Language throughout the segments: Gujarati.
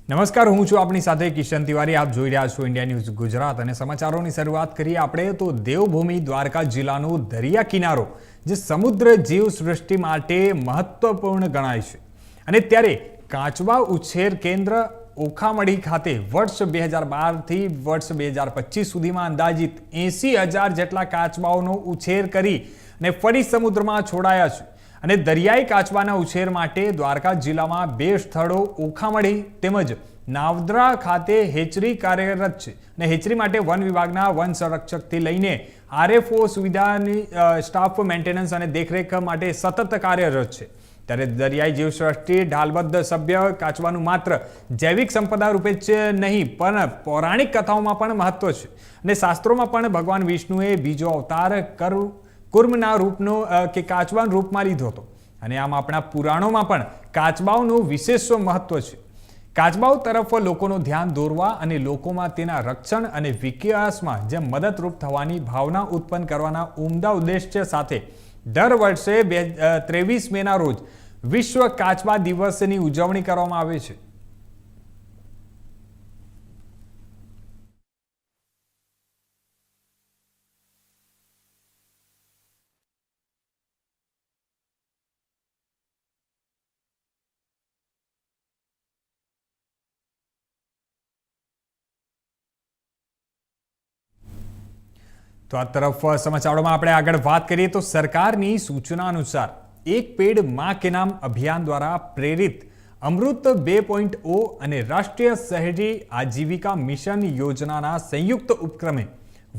નમસ્કાર, હું છું આપની સાથે કિશન તિવારી. આપ જોઈ રહ્યા છો ઇન્ડિયા ન્યૂઝ ગુજરાત અને સમાચારોની શરૂઆત કરીએ આપણે તો દેવભૂમિ દ્વારકા જિલ્લાનો દરિયા કિનારો જે સમુદ્ર જીવ સૃષ્ટિ માટે મહત્વપૂર્ણ ગણાય છે અને ત્યારે કાચબા ઉછેર કેન્દ્ર ઓખામડી ખાતે વર્ષ 2012થી વર્ષ 2025 સુધીમાં અંદાજિત 80,000 જેટલા કાચબાઓનો ઉછેર કરી અને ફરી સમુદ્રમાં છોડાયા છે. અને દરિયાઈ કાચબાના ઉછેર માટે દ્વારકા જિલ્લામાં 2 સ્થળો ઓખામડી તેમજ નાવદરા ખાતે હેચરી કાર્યરત છે અને હેચરી માટે વન વિભાગના વન સંરક્ષકથી લઈને RFO સુવિધાની સ્ટાફ મેન્ટેનન્સ અને દેખરેખ માટે સતત કાર્યરત છે. ત્યારે દરિયાઈ જીવસૃષ્ટિ ઢાલબદ્ધ સભ્ય કાચબાનું માત્ર જૈવિક સંપદા રૂપે જ નહીં પણ પૌરાણિક કથાઓમાં પણ મહત્વ છે અને શાસ્ત્રોમાં પણ ભગવાન વિષ્ણુએ બીજો અવતાર કુર્મના રૂપનો કે કાચબાના રૂપમાં લીધો હતો અને આમ આપણા પુરાણોમાં પણ કાચબાઓનું વિશેષ મહત્વ છે. કાચબાઓ તરફ લોકોનું ધ્યાન દોરવા અને લોકોમાં તેના રક્ષણ અને વિકાસમાં જે મદદરૂપ થવાની ભાવના ઉત્પન્ન કરવાના ઉમદા ઉદ્દેશ્ય સાથે દર વર્ષે 23 મેના રોજ વિશ્વ કાચબા દિવસની ઉજવણી કરવામાં આવે છે. તો આ તરફ સમાચારોમાં આપણે આગળ વાત કરીએ તો સરકારની સૂચના અનુસાર એક પેડ માં કે નામ અભિયાન દ્વારા પ્રેરિત અમૃત 2.0 અને રાષ્ટ્રીય શહેરી આજીવિકા મિશન યોજનાના સંયુક્ત ઉપક્રમે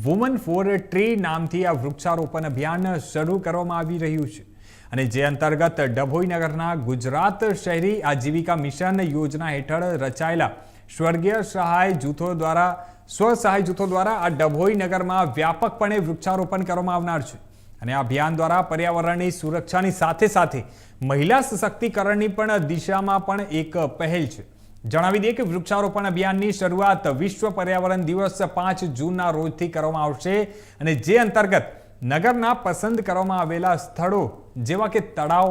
વુમન ફોર ટ્રી નામથી આ વૃક્ષારોપણ અભિયાન શરૂ કરવામાં આવી રહ્યું છે અને જે અંતર્ગત ડભોઈ નગરના ગુજરાત શહેરી આજીવિકા મિશન યોજના હેઠળ રચાયેલા સ્વર્ગીય સ્વસહાય જૂથો દ્વારા આ ડભોઈ નગરમાં વ્યાપકપણે વૃક્ષારોપણ કરવામાં આવનાર છે અને આ અભિયાન દ્વારા પર્યાવરણની સુરક્ષાની સાથે સાથે મહિલા સશક્તિકરણની પણ દિશામાં પણ એક પહેલ છે. જણાવી દઈએ કે વૃક્ષારોપણ અભિયાનની શરૂઆત વિશ્વ પર્યાવરણ દિવસ 5 જૂનના રોજથી કરવામાં આવશે અને જે અંતર્ગત નગરના પસંદ કરવામાં આવેલા સ્થળો જેવા કે તળાવ,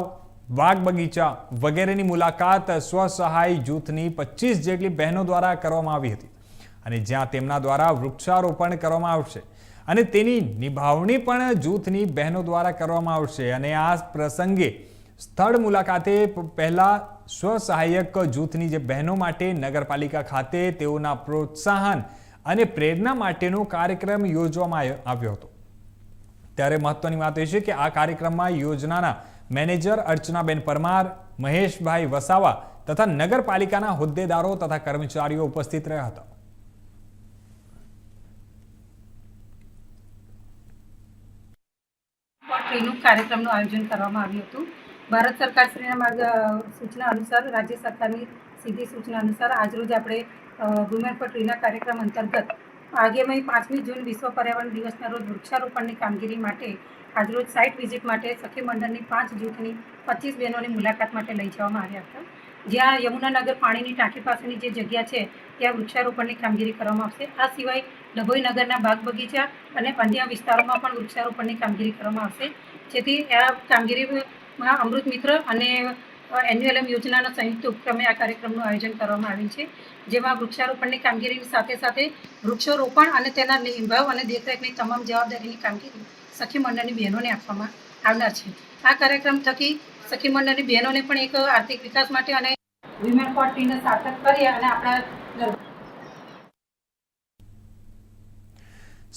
બાગ બગીચા વગેરેની મુલાકાત સ્વસહાય જૂથની 25 જેટલી બહેનો દ્વારા કરવામાં આવી હતી અને જ્યાં તેમના દ્વારા વૃક્ષારોપણ કરવામાં આવશે અને તેની નિભાવણી પણ જૂથની બહેનો દ્વારા કરવામાં આવશે. અને આ પ્રસંગે સ્થળ મુલાકાતે પહેલા સ્વસહાયક જૂથની જે બહેનો માટે નગરપાલિકા ખાતે તેઓના પ્રોત્સાહન અને પ્રેરણા માટેનો કાર્યક્રમ યોજવામાં આવ્યો હતો. ત્યારે મહત્વની વાત એ છે કે આ કાર્યક્રમમાં યોજનાના મેનેજર અર્ચનાબેન પરમાર, મહેશભાઈ વસાવા તથા નગરપાલિકાના હોદ્દેદારો તથા કર્મચારીઓ ઉપસ્થિત રહ્યા હતા. કાર્યક્રમનું આયોજન કરવામાં આવ્યું હતું. ભારત સરકારશ્રીના સૂચના અનુસાર, રાજ્ય સરકારની સીધી સૂચના અનુસાર આજરોજ આપણે વુમેન ફોર ટ્રીના કાર્યક્રમ અંતર્ગત આગામી 5મી જૂન વિશ્વ પર્યાવરણ દિવસના રોજ વૃક્ષારોપણની કામગીરી માટે આજરોજ સાઇટ વિઝિટ માટે સખી મંડળની 5 જૂથની 25 બહેનોની મુલાકાત માટે લઈ જવામાં આવ્યા હતા. જ્યાં યમુનાનગર પાણીની ટાંકી પાસેની જે જગ્યા છે ત્યાં વૃક્ષારોપણની કામગીરી કરવામાં આવશે. આ સિવાય ડભોઈ નગરના બાગ બગીચા અને અન્ય વિસ્તારોમાં પણ વૃક્ષારોપણની કામગીરી કરવામાં આવશે, જેથી આ કામગીરીમાં અમૃત મિત્ર અને NULM યોજનાના સંયુક્ત ઉપક્રમે આ કાર્યક્રમનું આયોજન કરવામાં આવ્યું છે, જેમાં વૃક્ષારોપણની કામગીરીની સાથે સાથે વૃક્ષારોપણ અને તેના નિભાવ અને દેખરેખની તમામ જવાબદારીની કામગીરી સખી મંડળની બહેનોને આપવામાં આવનાર છે. આ કાર્યક્રમ થકી સખી મંડળની બહેનોને પણ એક આર્થિક વિકાસ માટે અને વુમેન ફોર ટ્રીને સાર્થક કરી અને આપણા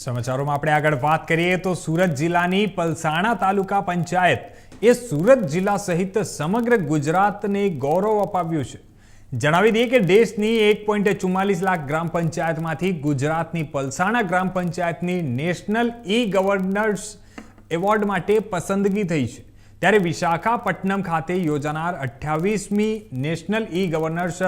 સમાચારોમાં આપણે આગળ વાત કરીએ તો સુરત જિલ્લાની પલસાણા તાલુકા પંચાયત એ સુરત જિલ્લા સહિત સમગ્ર ગુજરાતને ગૌરવ અપાવ્યું છે. જણાવી દઈએ કે દેશની 1.44 લાખ ગ્રામ પંચાયતમાંથી ગુજરાતની પલસાણા ગ્રામ પંચાયતની નેશનલ ગવર્નર્સ એવોર્ડ માટે પસંદગી થઈ છે. ત્યારે વિશાખાપટ્ટનમ ખાતે યોજાનાર 28મી નેશનલ ગવર્નર્સ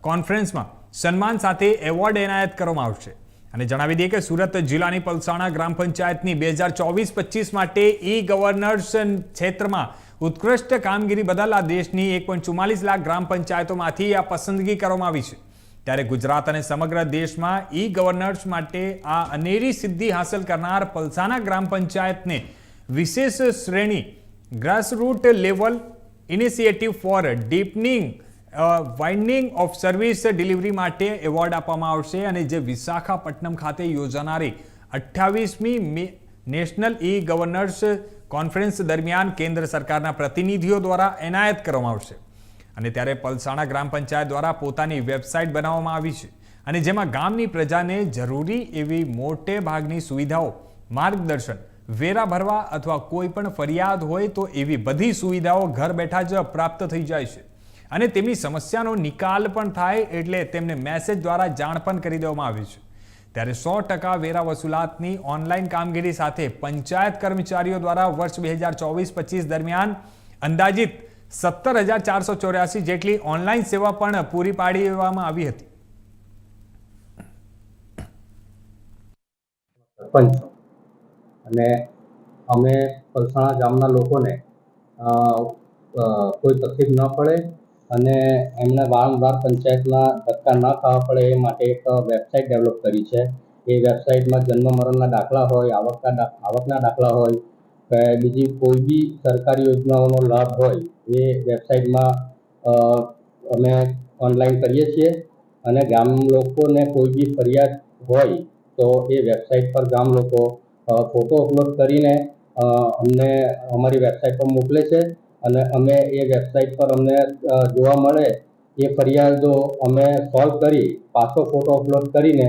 કોન્ફરન્સમાં સન્માન સાથે એવોર્ડ એનાયત કરવામાં આવશે. અને જણાવી દઈએ કે સુરત જિલ્લાની પલસાણા ગ્રામ પંચાયતની 2024-25 માટે ગવર્નર્સ ક્ષેત્રમાં ઉત્કૃષ્ટ કામગીરી બદલ આ દેશની 1.44 લાખ ગ્રામ પંચાયતોમાંથી આ પસંદગી કરવામાં આવી છે. ત્યારે ગુજરાત અને સમગ્ર દેશમાં ગવર્નર્સ માટે આ અનેરી સિદ્ધિ હાંસલ કરનાર પલસાણા ગ્રામ પંચાયતને વિશેષ શ્રેણી grassroot level initiative four deepening winding of service delivery માટે એવોર્ડ આપવામાં આવશે અને જે વિશાખાપટ્ટનમ ખાતે યોજાનારી 28મી નેશનલ ઈ ગવર્નન્સ કોન્ફરન્સ દરમિયાન કેન્દ્ર સરકારના પ્રતિનિધિઓ દ્વારા એનાયત કરવામાં આવશે. અને ત્યારે પલસાણા ગ્રામ પંચાયત દ્વારા પોતાની વેબસાઇટ બનાવવામાં આવી છે અને જેમાં ગામની પ્રજાને જરૂરી એવી મોટે ભાગની સુવિધાઓ, માર્ગદર્શન, વેરા ભરવા અથવા કોઈ પણ ફરિયાદ હોય તો એવી બધી સુવિધાઓ ઘર બેઠા જ પ્રાપ્ત થઈ જાય છે અને તેમની સમસ્યાનો નિકાલ પણ થાય એટલે તેમને મેસેજ દ્વારા જાણ પણ કરી દેવામાં આવી છે. ત્યારે 100% વેરા વસૂલાતની ઓનલાઈન કામગીરી સાથે પંચાયત કર્મચારીઓ દ્વારા વર્ષ 2024-25 દરમિયાન અંદાજિત 17,484 જેટલી ઓનલાઈન સેવા પણ પૂરી પાડી દેવામાં આવી હતી. સરપંચ અને અમે પલસાણા ગામના લોકોને કોઈ તકલીફ ન પડે અને એમને વારંવાર પંચાયતના ધક્કા ન ખાવા પડે એ માટે એક વેબસાઇટ ડેવલપ કરી છે. એ વેબસાઇટમાં જન્મ મરણના દાખલા હોય, આવકના દાખલા હોય કે બીજી કોઈ બી સરકારી યોજનાઓનો લાભ હોય એ વેબસાઇટમાં અમે ઓનલાઈન કરીએ છીએ અને ગામ લોકોને કોઈ બી ફરિયાદ હોય તો એ વેબસાઇટ પર ગામ લોકો ફોટો અપલોડ કરીને અમને અમારી વેબસાઇટ પર મોકલે છે અને અમે એ વેબસાઇટ પર અમને જોવા મળે એ ફરિયાદો અમે સોલ્વ કરી પાછો ફોટો અપલોડ કરીને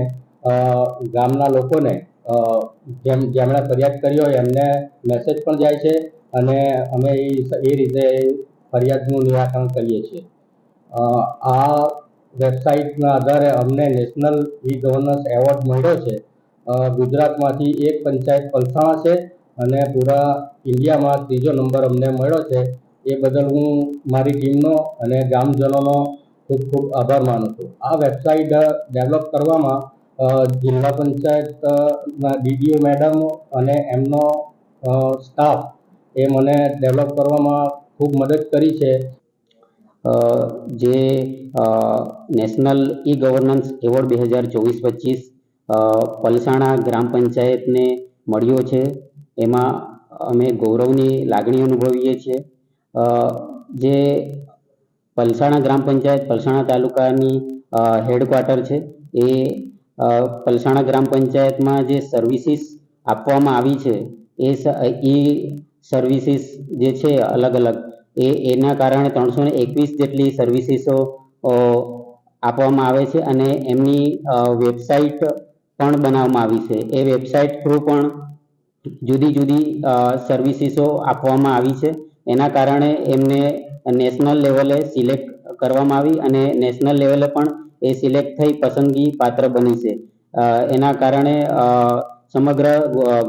ગામના લોકોને જેમણે ફરિયાદ કરી હોય એમને મેસેજ પણ જાય છે અને અમે એ રીતે ફરિયાદનું નિરાકરણ કરીએ છીએ. આ વેબસાઇટના આધારે અમને નેશનલ ઈ ગવર્નન્સ એવોર્ડ મળ્યો છે. ગુજરાતમાંથી એક પંચાયત પલસાણા છે અને પૂરા ઇન્ડિયામાં 3જો નંબર અમને મળ્યો છે. એ બદલ હું મારી ટીમનો અને ગામજનોનો ખૂબ ખૂબ આભાર માનું છું. આ વેબસાઇટ ડેવલપ કરવામાં જિલ્લા પંચાયતના ડીડીઓ મેડમ અને એમનો સ્ટાફ એ મને ડેવલપ કરવામાં ખૂબ મદદ કરી છે. જે national e governance award 2024-25 Palsana ગ્રામ પંચાયતને મળ્યો છે એમાં અમે ગૌરવની લાગણી અનુભવીએ છીએ. જે પલસાણા ગ્રામ પંચાયત પલસાણા તાલુકાની હેડક્વાર્ટર છે એ પલસાણા ગ્રામ પંચાયતમાં જે સર્વિસીસ આપવામાં આવી છે એ સર્વિસીસ જે છે અલગ અલગ એના કારણે 321 જેટલી સર્વિસીસો આપવામાં આવે છે અને એમની વેબસાઇટ પણ બનાવવામાં આવી છે. એ વેબસાઇટ થ્રુ પણ જુદી જુદી સર્વિસીસો આપવામાં આવી છે. એના કારણે એમને નેશનલ લેવલે સિલેક્ટ કરવામાં આવી અને નેશનલ લેવલે પણ એ સિલેક્ટ થઈ પસંદગી પાત્ર બની છે. એના કારણે સમગ્ર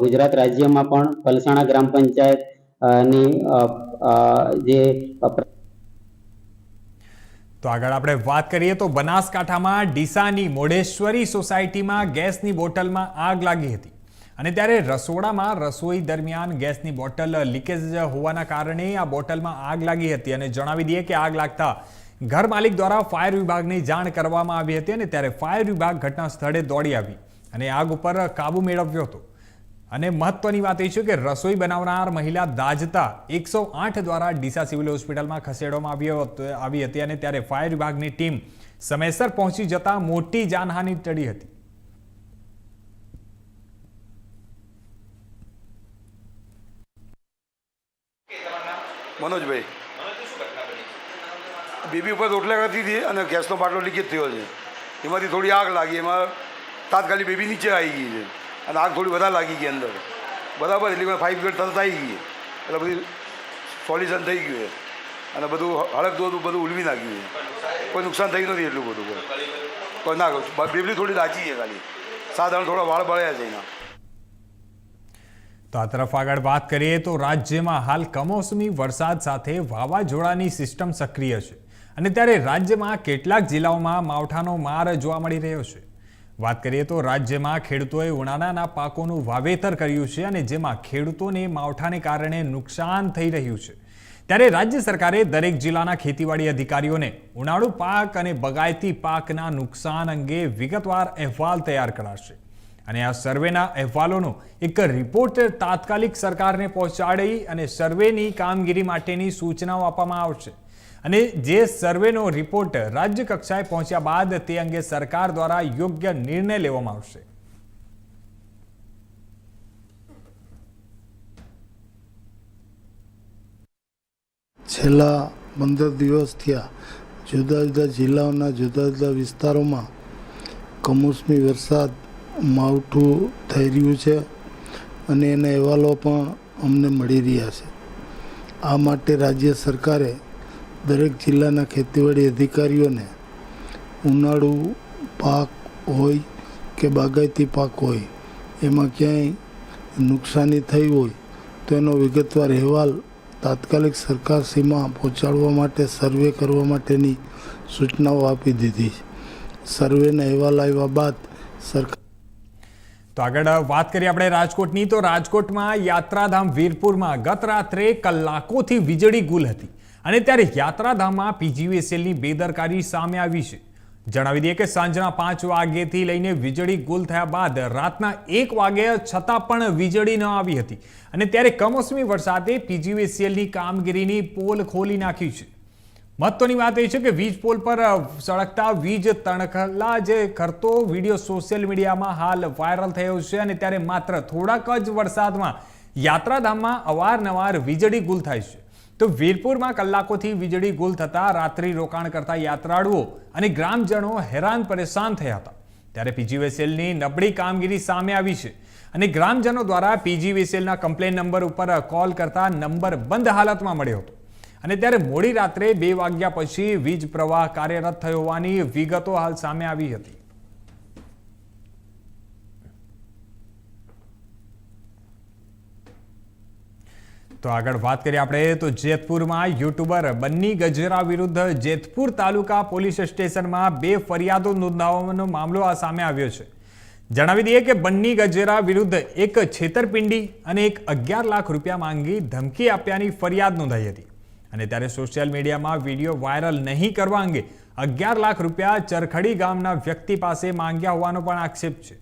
ગુજરાત રાજ્યમાં પણ પલસાણા ગ્રામ પંચાયત ની જે તો આગળ આપણે વાત કરીએ તો બનાસકાંઠામાં ડીસાની મોઢેશ્વરી સોસાયટીમાં ગેસની બોટલમાં આગ લાગી હતી અને ત્યારે રસોડામાં રસોઈ દરમિયાન ગેસની બોટલ લીકેજ હોવાના કારણે આ બોટલમાં આગ લાગી હતી અને જણાવી દઈએ કે આગ લાગતા ઘર માલિક દ્વારા ફાયર વિભાગની જાણ કરવામાં આવી હતી અને ત્યારે ફાયર વિભાગ ઘટના સ્થળે દોડી આવી અને આગ ઉપર કાબુ મેળવ્યો હતો. અને મહત્વની વાત એ છે કે રસોઈ બનાવનાર મહિલા દાઝતા 108 દ્વારા ડીસા સિવિલ હોસ્પિટલમાં ખસેડવામાં આવી હતી અને ત્યારે ફાયર વિભાગની ટીમ સમયસર પહોંચી જતા મોટી જાનહાનિ ટળી હતી. મનોજભાઈ, બેબી ઉપર રોટલા કરતી હતી અને ગેસનો બાટલો લીકેજ થયો છે. એમાંથી થોડી આગ લાગી, એમાં તાત્કાલિક બેબી નીચે આવી ગઈ છે અને આગ થોડી વધારે લાગી ગઈ અંદર, બરાબર. એટલે ફાયર બ્રિગેડ તરત આવી ગઈ એટલે બધી સોલ્યુશન થઈ ગયું છે અને બધું હળક દોડું બધું ઉલવી નાખ્યું છે. કોઈ નુકસાન થયું નથી એટલું બધું કોઈ ના. બેબી થોડી લાચી છે, ખાલી સાધારણ થોડા વાળ બળ્યા છે એના. તો આ તરફ આગળ વાત કરીએ તો રાજ્યમાં હાલ કમોસમી વરસાદ સાથે વાવાઝોડાની સિસ્ટમ સક્રિય છે અને ત્યારે રાજ્યમાં કેટલાક જિલ્લાઓમાં માવઠાનો માર જોવા મળી રહ્યો છે. વાત કરીએ તો રાજ્યમાં ખેડૂતોએ ઉનાળાના પાકોનું વાવેતર કર્યું છે અને જેમાં ખેડૂતોને માવઠાને કારણે નુકસાન થઈ રહ્યું છે. ત્યારે રાજ્ય સરકારે દરેક જિલ્લાના ખેતીવાડી અધિકારીઓને ઉનાળુ પાક અને બગાયતી પાકના નુકસાન અંગે વિગતવાર અહેવાલ તૈયાર કરાશે અને આ સર્વેના અહેવાલોનો એક રિપોર્ટ તાત્કાલિક સરકારને પહોંચાડી અને સર્વેની કામગીરી માટેની સૂચનાઓ આપવામાં આવશે અને જે સર્વેનો રિપોર્ટ રાજ્ય કક્ષાએ પહોંચ્યા બાદ તે અંગે સરકાર દ્વારા યોગ્ય નિર્ણય લેવામાં આવશે. છેલ્લા 15 દિવસ થયા જુદા જુદા જિલ્લાઓના જુદા જુદા વિસ્તારોમાં કમોસમી વરસાદ માવઠું થઈ રહ્યું છે અને એના અહેવાલો પણ અમને મળી રહ્યા છે. આ માટે રાજ્ય સરકારે દરેક જિલ્લાના ખેતીવાડી અધિકારીઓને ઉનાળુ પાક હોય કે બાગાયતી પાક હોય એમાં ક્યાંય નુકસાની થઈ હોય તો એનો વિગતવાર અહેવાલ તાત્કાલિક સરકારશ્રીમાં પહોંચાડવા માટે સર્વે કરવા માટેની સૂચનાઓ આપી દીધી છે. સર્વેના અહેવાલ આવ્યા બાદ સરકાર. તો આગળ વાત કરીએ આપણે રાજકોટની. તો રાજકોટમાં યાત્રાધામ વીરપુરમાં ગત રાત્રે કલાકોથી વીજળી ગુલ હતી અને ત્યારે યાત્રાધામમાં પીજીવીસીએલની બેદરકારી સામે આવી છે. જણાવી દઈએ કે સાંજના 5 વાગ્યેથી લઈને વીજળી ગુલ થયા બાદ રાતના 1 વાગ્યા છતાં પણ વીજળી ન આવી હતી અને ત્યારે કમોસમી વરસાદે પીજીવીસીએલની કામગીરીની પોલ ખોલી નાખી છે. મહત્વની વાત એ છે કે વીજ પોલ પર સળગતા વીજ તણખલા જે કરતો વિડીયો સોશિયલ મીડિયામાં હાલ વાયરલ થયો છે અને ત્યારે માત્ર થોડાક જ વરસાદમાં યાત્રાધામમાં અવારનવાર વીજળી ગુલ થાય છે. તો વીરપુરમાં કલાકોથી વીજળી ગુલ થતા રાત્રિ રોકાણ કરતા યાત્રાળુઓ અને ગ્રામજનો હેરાન પરેશાન થયા હતા. ત્યારે પીજીવીસીએલની નબળી કામગીરી સામે આવી છે અને ગ્રામજનો દ્વારા પીજીવીસીએલના કમ્પ્લેન નંબર ઉપર કોલ કરતા નંબર બંધ હાલતમાં મળ્યો હતો અને ત્યારે મોડી રાત્રે 2 વાગ્યા પછી વીજ પ્રવાહ કાર્યરત થયો હોવાની વિગતો હાલ સામે આવી હતી. તો આગળ વાત કરીએ આપણે. તો જેતપુરમાં યુટ્યુબર બન્ની ગજેરા વિરુદ્ધ જેતપુર તાલુકા પોલીસ સ્ટેશનમાં 2 ફરિયાદો નોંધાવવાનો મામલો આ સામે આવ્યો છે. જણાવી દઈએ કે બન્ની ગજેરા વિરુદ્ધ એક છેતરપિંડી અને એક 11 લાખ રૂપિયા માંગી ધમકી આપ્યાની ફરિયાદ નોંધાઈ હતી અને ત્યારે સોશિયલ મીડિયામાં વિડીયો વાયરલ નહીં કરવા અંગે 11 લાખ રૂપિયા ચરખડી ગામના વ્યક્તિ પાસે માંગ્યા હોવાનો પણ આક્ષેપ છે.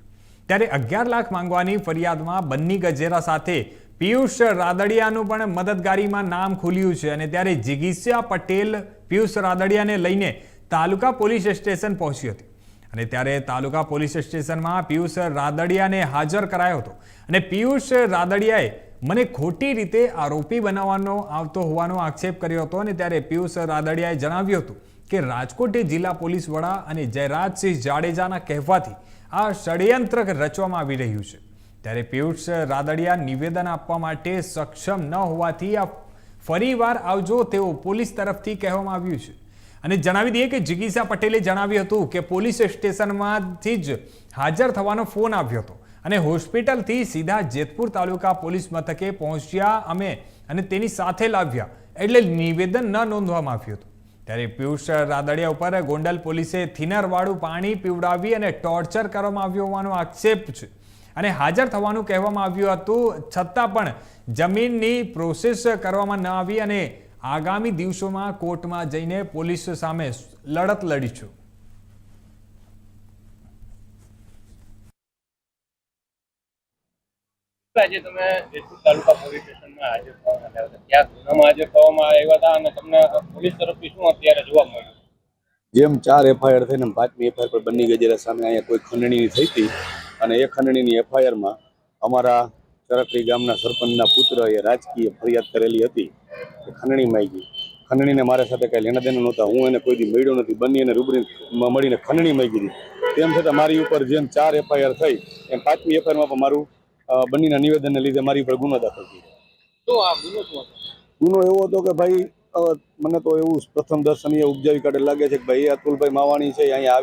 ત્યારે 11 લાખ માંગવાની ફરિયાદમાં બન્ની ગજેરા સાથે પિયુષ રાદડિયાનું પણ મદદગારીમાં નામ ખુલ્યું છે અને ત્યારે જિગીશા પટેલ પિયુષ રાદડિયાને લઈને તાલુકા પોલીસ સ્ટેશન પહોંચી હતી અને ત્યારે તાલુકા પોલીસ સ્ટેશનમાં પિયુષ રાદડિયાને હાજર કરાયો હતો અને પિયુષ રાદડિયાએ મને ખોટી રીતે આરોપી બનાવવાનો આવતો હોવાનો આક્ષેપ કર્યો હતો અને ત્યારે પિયુષ રાદડિયાએ જણાવ્યું હતું કે રાજકોટ જિલ્લા પોલીસ વડા અને જયરાજસિંહ જાડેજાના કહેવાથી આ ષડયંત્ર રચવામાં આવી રહ્યું છે. ત્યારે પિયુષ રાદડિયા નિવેદન આપવા માટે સક્ષમ ન હોવાથી આ ફરીવાર આવજો તેવું પોલીસ તરફથી કહેવામાં આવ્યું છે અને જણાવી દઈએ કે જિગીશા પટેલે જણાવ્યું હતું કે પોલીસ સ્ટેશનમાંથી જ હાજર થવાનો ફોન આવ્યો હતો અને હોસ્પિટલથી સીધા જેતપુર તાલુકા પોલીસ મથકે પહોંચ્યા અમે અને તેની સાથે લાવ્યા એટલે નિવેદન ન નોંધવામાં આવ્યું હતું. ત્યારે પિયુષ રાદડિયા ઉપર ગોંડલ પોલીસે થિનરવાળું પાણી પીવડાવી અને ટોર્ચર કરવામાં આવ્યો હોવાનો આક્ષેપ છે અને હાજર થવાનું કહેવામાં આવ્યું હતું છતાં પણ જમીનની પ્રોસેસ કરવામાં ન આવી અને આગામી દિવસોમાં કોર્ટમાં જઈને પોલીસ સામે લડત લડીશું. આજે તમે જેતપુર તાલુકા પોલીસ સ્ટેશનમાં હાજર થવામાં આવ્યા હતા, ક્યાં ગુનામાં હાજર થવામાં આવ્યા હતા અને તમને પોલીસ તરફથી શું અત્યારે જોવા મળ્યું? જેમ 4 એફઆઈઆર થઈને 5મી એફઆઈઆર પર બન્ની ગજેરા સામે અહીંયા કોઈ ખંડણીની થઈ હતી અને એ ખંડણીની એફઆઈઆરમાં અમારા ચરખડી ગામના સરપંચના પુત્રએ રાજકીય ફરિયાદ કરેલી હતી કે ખંડણી માંગી. ખંડણીને મારા સાથે કાંઈ લેણા દેણા નહોતા, હું એને કોઈ દી મળ્યો નથી. બન્ની અને રૂબરૂમાં મળીને ખંડણી માંગી હતી. તેમ છતાં મારી ઉપર જેમ 4 એફઆઈઆર થઈ એમ 5મી એફઆઈઆરમાં પણ મારું બન્નીના નિવેદનને લીધે મારી ઉપર ગુનો દાખલ થયો. તો આ ગુનો શું હતો? ગુનો એવો હતો કે ભાઈ મને તો એવું પ્રથમ દર્શનીય ઉપજાવી કાઢે લાગે છે કે ભાઈ અતુલભાઈ માવાણી છે અહીંયા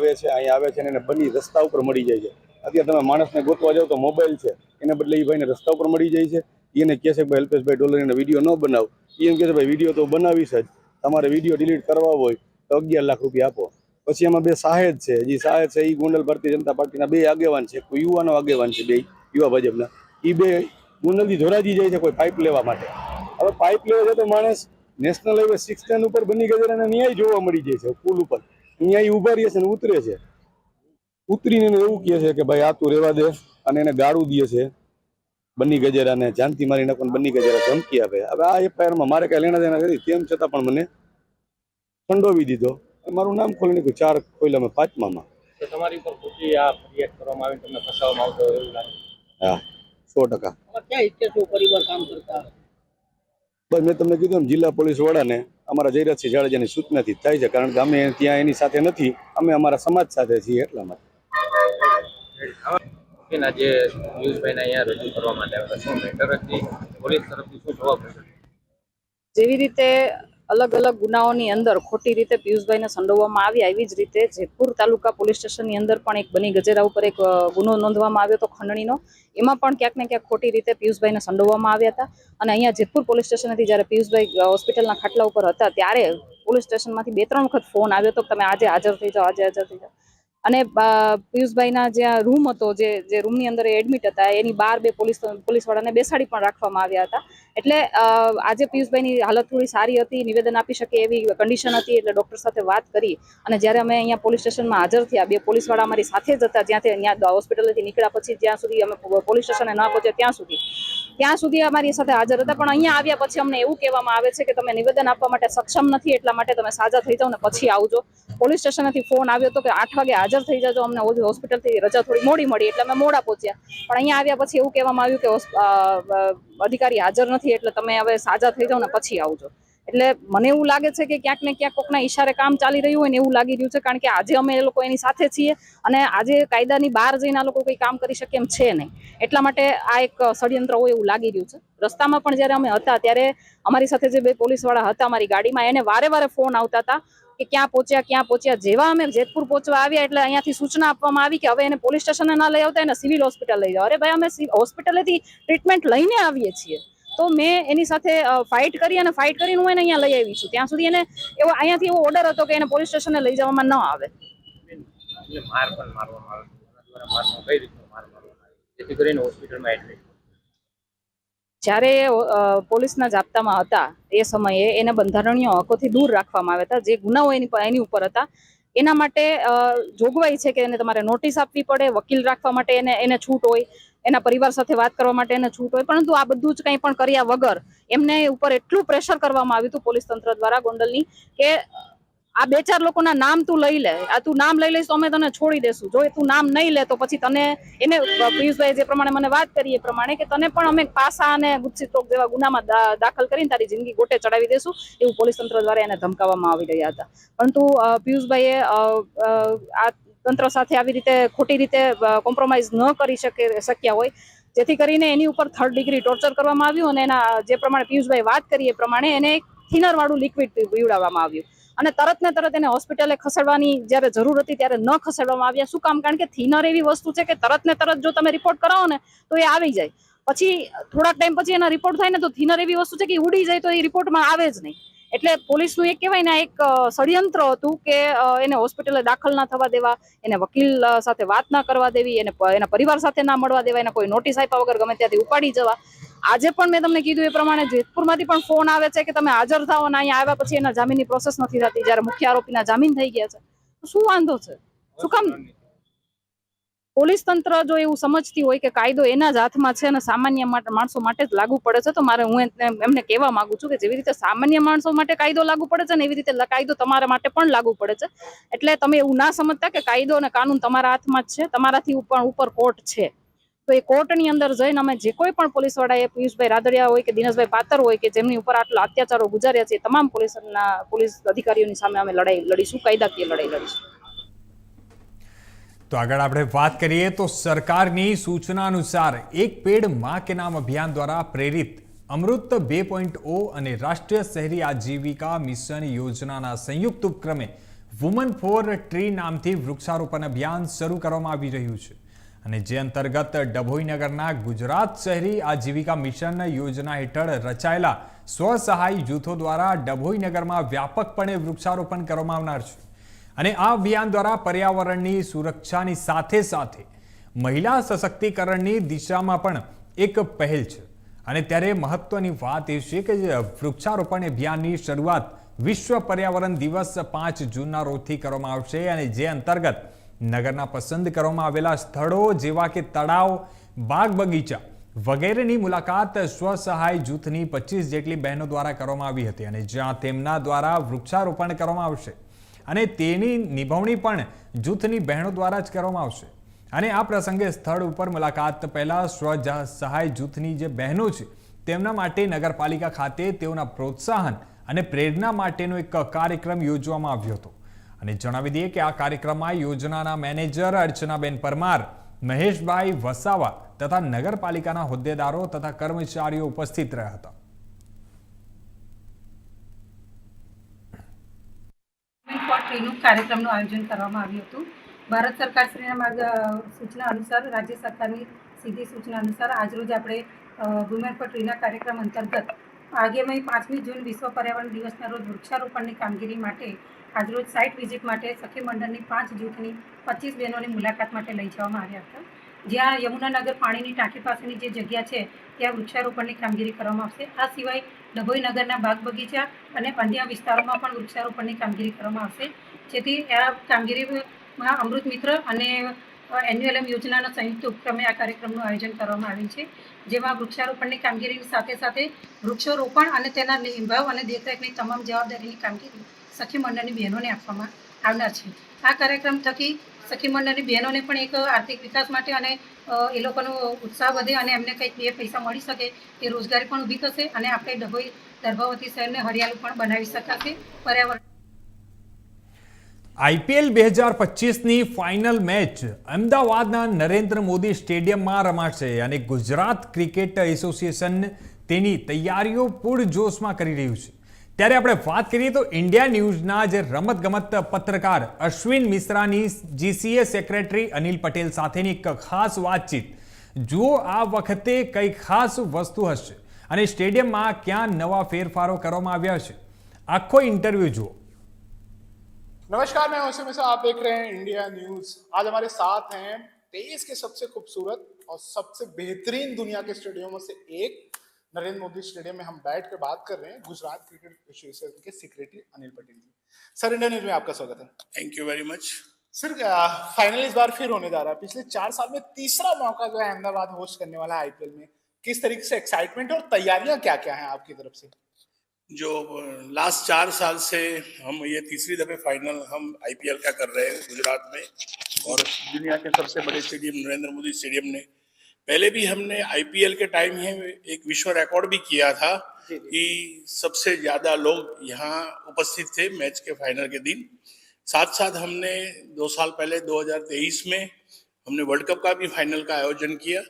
આવે છે અને એને બન્ની રસ્તા ઉપર મળી જાય છે. અત્યારે તમે માણસને ગોતવા જાવ તો મોબાઈલ છે, એને બદલે એ ભાઈને રસ્તા ઉપર મળી જાય છે. એને કહે છે કે ભાઈ અલ્પેશભાઈ ડોલરીનો વિડીયો ન બનાવ. એમ કહે છે ભાઈ વિડીયો તો બનાવીશ જ, તમારે વિડીયો ડિલીટ કરવા હોય તો 11 લાખ રૂપિયા આપો. પછી એમાં 2 સાહેદ છે, જે સાહેદ છે એ ગોંડલ ભારતીય જનતા પાર્ટીના 2 આગેવાન છે, કોઈ યુવાનો આગેવાન છે, 2 યુવા ભાજપના. એ 2 ગોંડલથી ધોરાજી જાય છે કોઈ પાઇપ લેવા માટે. હવે પાઇપ લેવા છે તો માણસ નેશનલ હાઈવે 610 ઉપર બન્ની ગજેરાને ન્યાય જોવા મળી જાય છે. પુલ ઉપર ન્યાય ઉભા રહે છે અને ઉતરે છે. ઉતરીને એવું કહે છે કે ભાઈ આ તું રહેવા દે અને એને ગાળું દે છે બન્ની ગજેરાને, જાનથી મારી નાખવાનું બન્ની ગજેરા ધમકી આપે. હવે આ એફઆઈઆરમાં મારે કાંઈ લેણા દેણા નથી, તેમ છતાં પણ મને સંડોવી દીધો. મારું નામ ખોલી નાખ્યું, 4 ખોલ્યા મેં 5માં. તો તમારી ઉપર ખોટી આ ફરિયાદ કરવામાં આવી, તમને ફસાવવામાં આવતો હોય એવું લાગે? હા, 100%. ક્યાં ઇતિહાસો પરિવાર કામ કરતા? બસ મેં તમને કીધું એમ જિલ્લા પોલીસ વડાને અમારા જયરાજસિંહ જાડેજાની સૂચનાથી થાય છે, કારણ કે અમે ત્યાં એની સાથે નથી, અમે અમારા સમાજ સાથે છીએ એટલા માટે. જે પિયુષભાઈને અહીંયા રજૂ કરવા માટે આવ્યા હતા, શું મેટર હતી? પોલીસ તરફથી શું જવાબ મળ્યો? જેવી રીતે અલગ અલગ ગુનાઓની અંદર ખોટી રીતે પિયુષભાઈને સંડોવવામાં આવ્યા, એવી જ રીતે જેતપુર તાલુકા પોલીસ સ્ટેશનની અંદર પણ એક બની ગજેરા ઉપર એક ગુનો નોંધવામાં આવ્યો હતો ખંડણીનો. એમાં પણ ક્યાંક ને ક્યાંક ખોટી રીતે પિયુષભાઈને સંડોવવામાં આવ્યા હતા. અને અહીંયા જેતપુર પોલીસ સ્ટેશનથી જ્યારે પિયુષભાઈ હોસ્પિટલના ખાટલા ઉપર હતા ત્યારે પોલીસ સ્ટેશનમાંથી 2-3 વખત ફોન આવ્યો હતો કે તમે આજે હાજર થઈ જાઓ, આજે હાજર થઈ જાઓ. અને પિયુષભાઈના જ્યાં રૂમ હતો, જે રૂમની અંદર એડમિટ હતા, એની બહાર 2 પોલીસવાળાને બેસાડી પણ રાખવામાં આવ્યા હતા. એટલે આજે પિયુષભાઈની હાલત થોડી સારી હતી, નિવેદન આપી શકે એવી કન્ડિશન હતી. એટલે ડૉક્ટર સાથે વાત કરી અને જ્યારે અમે અહીંયા પોલીસ સ્ટેશનમાં હાજર થયા, 2 પોલીસવાળા અમારી સાથે જ હતા. ત્યાં હોસ્પિટલથી નીકળ્યા પછી જ્યાં સુધી અમે પોલીસ સ્ટેશને ના પહોંચ્યા ત્યાં સુધી અમારી સાથે હાજર હતા. પણ અહીંયા આવ્યા પછી અમને એવું કહેવામાં આવે છે કે તમે નિવેદન આપવા માટે સક્ષમ નથી, એટલા માટે તમે સાજા થઈ જાઓ ને પછી આવજો. પોલીસ સ્ટેશનથી ફોન આવ્યો હતો કે 8 વાગે હાજર થઈ જાજો. અમને હોસ્પિટલથી રજા થોડી મોડી મળી એટલે અમે મોડા પહોંચ્યા. પણ અહીંયા આવ્યા પછી એવું કહેવામાં આવ્યું કે અધિકારી હાજર નથી, એટલે તમે હવે સાજા થઈ જાઓ ને પછી આવજો. એટલે મને એવું લાગે છે કે ક્યાંક ને ક્યાંક કોકના ઈશારે કામ ચાલી રહ્યું હોય ને એવું લાગી રહ્યું છે, કારણ કે આજે અમે એ લોકો એની સાથે છીએ અને આજે કાયદાની બહાર જઈને આ લોકો કંઈ કામ કરી શકે એમ છે નહીં. એટલા માટે આ એક ષડયંત્ર હોય એવું લાગી રહ્યું છે. રસ્તામાં પણ જ્યારે અમે હતા ત્યારે અમારી સાથે જે 2 પોલીસવાળા હતા અમારી ગાડીમાં, એને વારે ફોન આવતા હતા કે ક્યાં પહોંચ્યા. જેવા અમે જેતપુર પહોંચવા આવ્યા એટલે અહીંયાથી સૂચના આપવામાં આવી કે હવે એને પોલીસ સ્ટેશને ના લઈ આવતા, એને સિવિલ હોસ્પિટલ લઈ જાઓ. અરે ભાઈ, અમે હોસ્પિટલેથી ટ્રીટમેન્ટ લઈને આવીએ છીએ. તો મેં એની સાથે ફાઇટ કરીને હું એને અહીંયા લઈ આવી છું. ત્યાં સુધી એને અહીંયાથી એવો ઓર્ડર હતો કે એને પોલીસ સ્ટેશને લઈ જવામાં ન આવે. માર પણ મારવામાં આવે, કઈ રીતનો માર મારવામાં આવે જેથી કરીને હોસ્પિટલમાં એડમિટ? જ્યારે પોલીસના જાપ્તામાં હતા એ સમયે એને બંધારણીય હકોથી દૂર રાખવામાં આવ્યા હતા. જે ગુનાઓ એની ઉપર હતા એના માટે જોગવાઈ છે કે એને તમારે નોટિસ આપવી પડે, વકીલ રાખવા માટે એને છૂટ હોય, એના પરિવાર સાથે વાત કરવા માટે એને છૂટ હોય. પરંતુ આ બધું જ કંઈ પણ કર્યા વગર એમને ઉપર એટલું પ્રેશર કરવામાં આવ્યું હતું પોલીસ તંત્ર દ્વારા ગોંડલની કે આ 2-4 લોકોના નામ તું લઈ લે, આ તું નામ લઈ લઈશ તો અમે તને છોડી દેશું. જો તું નામ નહીં લે તો પછી તને એને પિયુષભાઈ જે પ્રમાણે મને વાત કરી એ પ્રમાણે કે તને પણ અમે પાસા અને ગુસ્સી ટોક જેવા ગુનામાં દાખલ કરીને તારી જિંદગી ગોટે ચડાવી દેશું, એવું પોલીસ તંત્ર દ્વારા એને ધમકાવવામાં આવી રહ્યા હતા. પરંતુ પિયુષભાઈએ આ તંત્ર સાથે આવી રીતે ખોટી રીતે કોમ્પ્રોમાઇઝ ન કરી શક્યા હોય, જેથી કરીને એની ઉપર 3rd ડિગ્રી ટોર્ચર કરવામાં આવ્યું. અને એના જે પ્રમાણે પિયુષભાઈ વાત કરી એ પ્રમાણે એને એક થિનરવાળું લિક્વિડ પીવડાવવામાં આવ્યું અને તરત ને તરત એને હોસ્પિટલે ખસેડવાની જ્યારે જરૂર હતી ત્યારે ન ખસેડવામાં આવ્યા. શું કામ? કારણ કે થિનર એવી વસ્તુ છે કે તરત ને તરત જો તમે રિપોર્ટ કરાવો ને તો એ આવી જાય, પછી થોડાક ટાઈમ પછી એના રિપોર્ટ થાય ને તો થિનર એવી વસ્તુ છે કે ઉડી જાય તો એ રિપોર્ટમાં આવે જ નહીં. એટલે પોલીસનું એક કહેવાય ને એક ષડયંત્ર હતું કે એને હોસ્પિટલે દાખલ ના થવા દેવા, એને વકીલ સાથે વાત ના કરવા દેવી, એના પરિવાર સાથે ના મળવા દેવા, એને કોઈ નોટિસ આપ્યા વગર ગમે ત્યાંથી ઉપાડી જવા. આજે પણ મેં તમને કીધું એ પ્રમાણે જેતપુરમાંથી પણ ફોન આવે છે કે તમે હાજર થાઓ અને અહીંયા આવ્યા પછી એના જામીનની પ્રોસેસ નથી થતી, જ્યારે મુખ્ય આરોપીના જામીન થઈ ગયા છે. શું વાંધો છે? શું કામ પોલીસ તંત્ર જો એવું સમજતી હોય કે કાયદો એના જ હાથમાં છે અને સામાન્ય માણસો માટે જ લાગુ પડે છે, તો હું એમને કહેવા માંગુ છું કે જેવી રીતે સામાન્ય માણસો માટે કાયદો લાગુ પડે છે ને એવી રીતે કાયદો તમારા માટે પણ લાગુ પડે છે. એટલે તમે એવું ના સમજતા કે કાયદો અને કાનૂન તમારા હાથમાં જ છે, તમારાથી ઉપર કોર્ટ છે. તો એ કોર્ટની અંદર જઈને અમે જે કોઈ પણ પોલીસવાળાએ પિયુષભાઈ રાદડિયા હોય કે દિનેશભાઈ પાતર હોય કે જેમની ઉપર આટલા અત્યાચારો ગુજાર્યા છે, તમામ પોલીસ અધિકારીઓની સામે અમે લડાઈ લડીશું, કાયદાકીય લડાઈ લડીશું. તો આગળ આપણે વાત કરીએ તો સરકારની સૂચના અનુસાર એક પેડ માં કે નામ અભિયાન દ્વારા પ્રેરિત અમૃત 2.0 અને રાષ્ટ્રીય શહેરી આજીવિકા મિશન યોજનાના સંયુક્ત ઉપક્રમે વુમન ફોર ટ્રી નામથી વૃક્ષારોપણ અભિયાન શરૂ કરવામાં આવી રહ્યું છે. અને જે અંતર્ગત ડભોઈ નગરના ગુજરાત શહેરી આજીવિકા મિશન યોજના હેઠળ રચાયેલા સ્વસહાય જૂથો દ્વારા ડભોઈ નગરમાં વ્યાપકપણે વૃક્ષારોપણ કરવામાં આવનાર છે. અને આ અભિયાન દ્વારા પર્યાવરણની સુરક્ષાની સાથે સાથે મહિલા સશક્તિકરણની દિશામાં પણ એક પહેલ છે. અને ત્યારે મહત્વની વાત એ છે કે વૃક્ષારોપણ અભિયાનની શરૂઆત વિશ્વ પર્યાવરણ દિવસ 5 જૂનના રોજથી કરવામાં આવશે. અને જે અંતર્ગત નગરના પસંદ કરવામાં આવેલા સ્થળો જેવા કે તળાવ, બાગ બગીચા વગેરેની મુલાકાત સ્વસહાય જૂથની 25 જેટલી બહેનો દ્વારા કરવામાં આવી હતી અને જ્યાં તેમના દ્વારા વૃક્ષારોપણ કરવામાં આવશે અને તેની નિભાવણી પણ જૂથની બહેનો દ્વારા જ કરવામાં આવશે. અને આ પ્રસંગે સ્થળ ઉપર મુલાકાત પહેલા સ્વસહાય જૂથની જે બહેનો છે તેમના માટે નગરપાલિકા ખાતે તેઓના પ્રોત્સાહન અને પ્રેરણા માટેનો એક કાર્યક્રમ યોજવામાં આવ્યો હતો. અને જણાવી દઈએ કે આ કાર્યક્રમમાં યોજનાના મેનેજર અર્ચનાબેન પરમાર, મહેશભાઈ વસાવા તથા નગરપાલિકાના હોદ્દેદારો તથા કર્મચારીઓ ઉપસ્થિત રહ્યા હતા. ટ્રીનું કાર્યક્રમનું આયોજન કરવામાં આવ્યું હતું. ભારત સરકારશ્રીના સૂચના અનુસાર, રાજ્ય સરકારની સીધી સૂચના અનુસાર આજરોજ આપણે વુમેન ફોર ટ્રીના કાર્યક્રમ અંતર્ગત આગામી 5મી જૂન વિશ્વ પર્યાવરણ દિવસના રોજ વૃક્ષારોપણની કામગીરી માટે આજરોજ સાઇટ વિઝિટ માટે સખી મંડળની 5 જૂથની 25 બહેનોની મુલાકાત માટે લઈ જવામાં આવ્યા હતા. જ્યાં યમુનાનગર પાણીની ટાંકી પાસેની જે જગ્યા છે ત્યાં વૃક્ષારોપણની કામગીરી કરવામાં આવશે. આ સિવાય ડભોઈ નગરના બાગ બગીચા અને અન્ય વિસ્તારોમાં પણ વૃક્ષારોપણની કામગીરી કરવામાં આવશે, જેથી આ કામગીરીમાં અમૃત મિત્ર અને એન્યુએલએમ યોજનાના સંયુક્ત ઉપક્રમે આ કાર્યક્રમનું આયોજન કરવામાં આવ્યું છે, જેમાં વૃક્ષારોપણની કામગીરીની સાથે સાથે વૃક્ષારોપણ અને તેના નિભાવ અને દેખરેખની તમામ જવાબદારીની કામગીરી સખી મંડળની બહેનોને આપવામાં આવનાર છે. આ કાર્યક્રમ થકી સખી મંડળની બહેનોને પણ એક આર્થિક વિકાસ માટે અને એ લોકોનો ઉત્સાહ વધે અને એમને કંઈક 2 પૈસા મળી શકે, એ રોજગારી પણ ઊભી થશે અને આપણે ડભોઈ દર્ભાવતી શહેરને હરિયાળું પણ બનાવી શકાશે. પર્યાવરણ IPL 2025ની ફાઇનલ મેચ અમદાવાદના નરેન્દ્ર મોદી સ્ટેડિયમમાં રમાશે અને ગુજરાત ક્રિકેટ એસોસિએશન તેની તૈયારીઓ પૂરજોશમાં કરી રહ્યું છે. ત્યારે આપણે વાત કરીએ તો ઇન્ડિયા ન્યૂઝના જે રમતગમત પત્રકાર અશ્વિન મિશ્રાની GCA સેક્રેટરી અનિલ પટેલ સાથેની એક ખાસ વાતચીત. જુઓ આ વખતે કઈ ખાસ વસ્તુ હશે અને સ્ટેડિયમમાં ક્યાં નવા ફેરફારો કરવામાં આવ્યા છે. આખો ઇન્ટરવ્યુ જુઓ. नमस्कार, मैं हूं मिश्रा, आप देख रहे हैं इंडिया न्यूज. आज हमारे साथ हैं देश के सबसे खूबसूरत और सबसे बेहतरीन दुनिया के स्टेडियमों से एक नरेंद्र मोदी स्टेडियम में हम बैठ कर बात कर रहे हैं गुजरात क्रिकेट एसोसिएशन के सेक्रेटरी अनिल पटेल जी. सर, इंडिया न्यूज में आपका स्वागत है. Thank you very much. Sir, final इस बार फिर होने जा रहा है. पिछले 4 साल में तीसरा मौका जो है अहमदाबाद होस्ट करने वाला है आईपीएल में. किस तरीके से एक्साइटमेंट और तैयारियां क्या क्या है आपकी तरफ से? जो लास्ट 4 साल से हम ये तीसरी दफे फाइनल हम आईपीएल का कर रहे हैं गुजरात में, और दुनिया के सबसे बड़े स्टेडियम नरेंद्र मोदी स्टेडियम ने पहले भी हमने आईपीएल के टाइम ही एक विश्व रिकॉर्ड भी किया था कि सबसे ज्यादा लोग यहाँ उपस्थित थे मैच के फाइनल के दिन. साथ साथ हमने 2 साल पहले 2023 में हमने वर्ल्ड कप का भी फाइनल का आयोजन किया.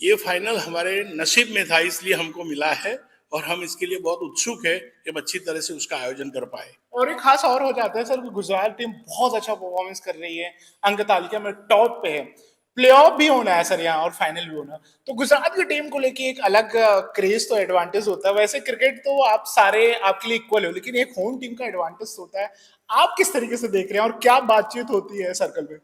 ये फाइनल हमारे नसीब में था, इसलिए हमको मिला है और हम इसके लिए बहुत उत्सुक है कि हम अच्छी तरह से उसका आयोजन कर पाए. और एक खास और हो जाता है सर कि गुजरात टीम बहुत अच्छा परफॉर्मेंस कर रही है, अंक तालिका में टॉप पे है, प्लेऑफ भी होना है सर यहाँ और फाइनल भी होना. तो गुजरात की टीम को लेके एक अलग क्रेज तो एडवांटेज होता है. वैसे क्रिकेट तो आप सारे आपके लिए इक्वल हो, लेकिन एक होम टीम का एडवांटेज होता है. आप किस तरीके से देख रहे हैं और क्या बातचीत होती है सर्कल में?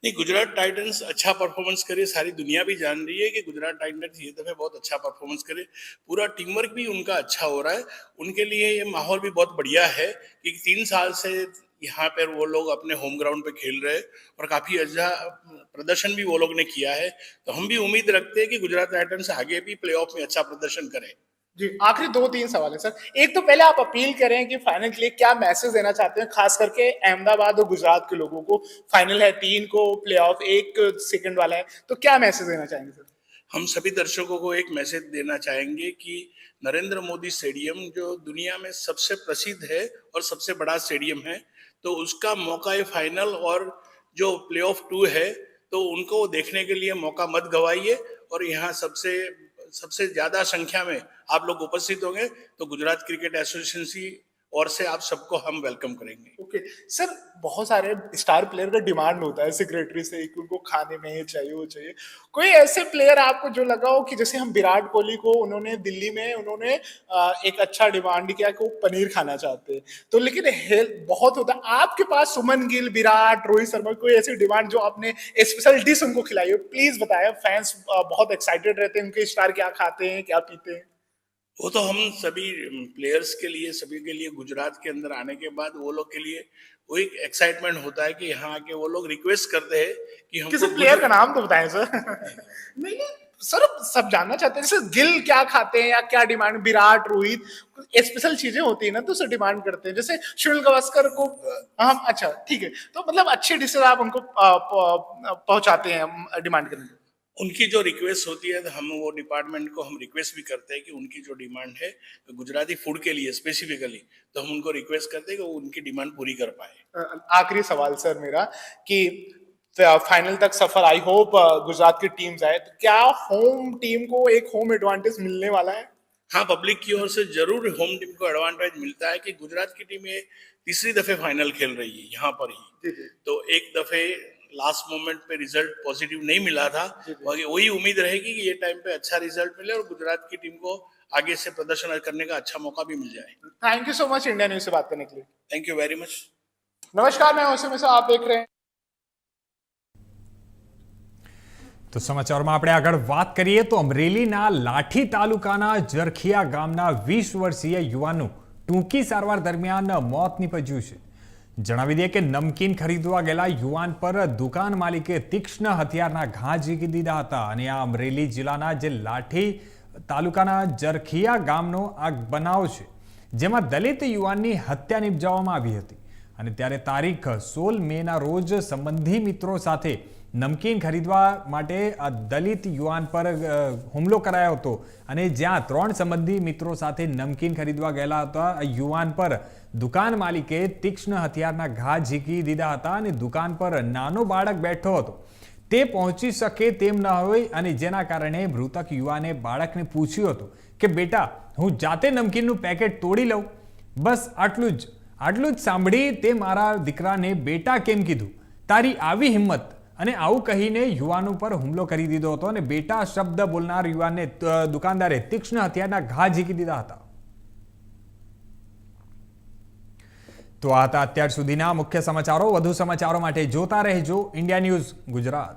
नहीं, गुजरात टाइटंस अच्छा परफॉर्मेंस करे, सारी दुनिया भी जान रही है कि गुजरात टाइटंस ये दफे बहुत अच्छा परफॉर्मेंस करे. पूरा टीम वर्क भी उनका अच्छा हो रहा है. उनके लिए ये माहौल भी बहुत बढ़िया है कि 3 साल से यहाँ पर वो लोग अपने होम ग्राउंड पे खेल रहे हैं और काफी अच्छा प्रदर्शन भी वो लोग ने किया है. तो हम भी उम्मीद रखते हैं कि गुजरात टाइटंस आगे भी प्लेऑफ में अच्छा प्रदर्शन करें. जी, आखिरी 2-3 सवाल है सर. एक तो पहले आप अपील करें कि फाइनल के लिए क्या मैसेज देना चाहते हैं, खास करके अहमदाबाद और गुजरात के लोगों को. फाइनल है 3 को, प्लेऑफ 1 सेकंड वाला है, तो क्या मैसेज देना चाहेंगे सर? हम सभी दर्शकों को एक मैसेज देना चाहेंगे कि नरेंद्र मोदी स्टेडियम जो दुनिया में सबसे प्रसिद्ध है और सबसे बड़ा स्टेडियम है, तो उसका मौका है फाइनल और जो प्लेऑफ 2 है, तो उनको देखने के लिए मौका मत गवाइए. और यहाँ सबसे ज्यादा संख्या में आप लोग उपस्थित होंगे तो गुजरात क्रिकेट एसोसिएशन और से आप सबको हम वेलकम करेंगे. ओके सर, बहुत सारे स्टार प्लेयर का डिमांड होता है सेक्रेटरी से कि उनको खाने में ये चाहिए वो चाहिए. कोई ऐसे प्लेयर आपको जो लगा हो कि जैसे हम विराट कोहली को उन्होंने दिल्ली में उन्होंने एक अच्छा डिमांड किया कि वो पनीर खाना चाहते हैं, तो लेकिन हेल्थ बहुत होता है. आपके पास सुमन गिल, विराट, रोहित शर्मा, कोई ऐसी डिमांड जो आपने स्पेशल डिश उनको खिलाई हो, प्लीज बताएं. फैंस बहुत एक्साइटेड रहते हैं, उनके स्टार क्या खाते हैं, क्या पीते हैं. वो तो हम सभी प्लेयर्स के लिए, सभी के लिए गुजरात के अंदर आने के बाद वो लोग के लिए वो एक एक्साइटमेंट होता है कि यहाँ आके वो लोग रिक्वेस्ट करते हैं कि हम किसी प्लेयर का नाम तो बताएं सर. नहीं, सर सब जानना चाहते हैं जैसे गिल क्या खाते हैं या क्या डिमांड, विराट रोहित स्पेशल चीजें होती है ना तो उसे डिमांड करते हैं, जैसे सुनील गावस्कर को हम अच्छा ठीक है, तो मतलब अच्छी डिशेज आप उनको पहुंचाते हैं डिमांड करने। उनकी जो रिक्वेस्ट होती है तो हम वो डिपार्टमेंट को हम रिक्वेस्ट भी करते हैं कि उनकी जो डिमांड है गुजराती फूड के लिए स्पेसिफिकली, तो हम उनको रिक्वेस्ट करते हैं कि वो उनकी डिमांड पूरी कर पाए। आखिरी सवाल सर मेरा कि फाइनल तक सफर आई होप गुजरात की टीम जाए, तो क्या होम टीम को एक होम एडवांटेज मिलने वाला है? हाँ, पब्लिक की ओर से जरूर होम टीम को एडवांटेज मिलता है कि गुजरात की टीम ये तीसरी दफे फाइनल खेल रही है यहाँ पर ही, तो एक दफे लास्ट मोमेंट पे रिजल्ट पॉजिटिव नहीं मिला था, वही उम्मीद रहेगी कि ये टाइम पे अच्छा रिजल्ट मिले और गुजरात की टीम को आगे से प्रदर्शन करने का अच्छा मौका भी मिल जाए। Thank you so much India news से बात करने के लिए। Thank you very much. नमस्कार, मैं ओएसएमएस आप देख रहे हैं। તો સમાચારમાં આપણે આગળ વાત કરીએ તો અમરેલીના લાઠી તાલુકાના જરખિયા ગામના 20 વર્ષીય યુવાનનું ટૂંકી સારવાર દરમિયાન મોત નીપજ્યું છે। જણાવી દઈએ કે નમકીન ખરીદવા ગયેલા યુવાન પર દુકાન માલિકે તીક્ષ્ણ હથિયારના ઘા ઝીકી દીધા હતા અને આ અમરેલી જિલ્લાના જે લાઠી તાલુકાના જરખિયા ગામનો આ બનાવ છે, જેમાં દલિત યુવાનની હત્યા નિપજાવવામાં આવી હતી અને ત્યારે તારીખ 16 મેના રોજ સંબંધી મિત્રો સાથે નમકીન ખરીદવા માટે આ દલિત યુવાન પર હુમલો કરાયો હતો અને જ્યાં 3 સંબંધી મિત્રો સાથે નમકીન ખરીદવા ગયેલા હતા યુવાન પર દુકાન માલિકે તીક્ષ્ણ હથિયારના ઘા ઝીકી દીધા હતા અને દુકાન પર નાનો બાળક બેઠો હતો, તે પહોંચી શકે તેમ ન હોય અને જેના કારણે મૃતક યુવાને બાળકને પૂછ્યું હતું કે બેટા હું જાતે નમકીનનું પેકેટ તોડી લઉં, બસ આટલું જ સાંભળી તે મારા દીકરાને બેટા કેમ કીધું, તારી આવી હિંમત અને આવું કહીને યુવાનો પર હુમલો કરી દીધો હતો અને બેટા શબ્દ બોલનાર યુવાનને દુકાનદારે તીક્ષ્ણ હથિયારના ઘા ઝીકી દીધા હતા। તો આ હતા અત્યાર સુધીના મુખ્ય સમાચારો। વધુ સમાચારો માટે જોતા રહેજો ઇન્ડિયા ન્યૂઝ ગુજરાત।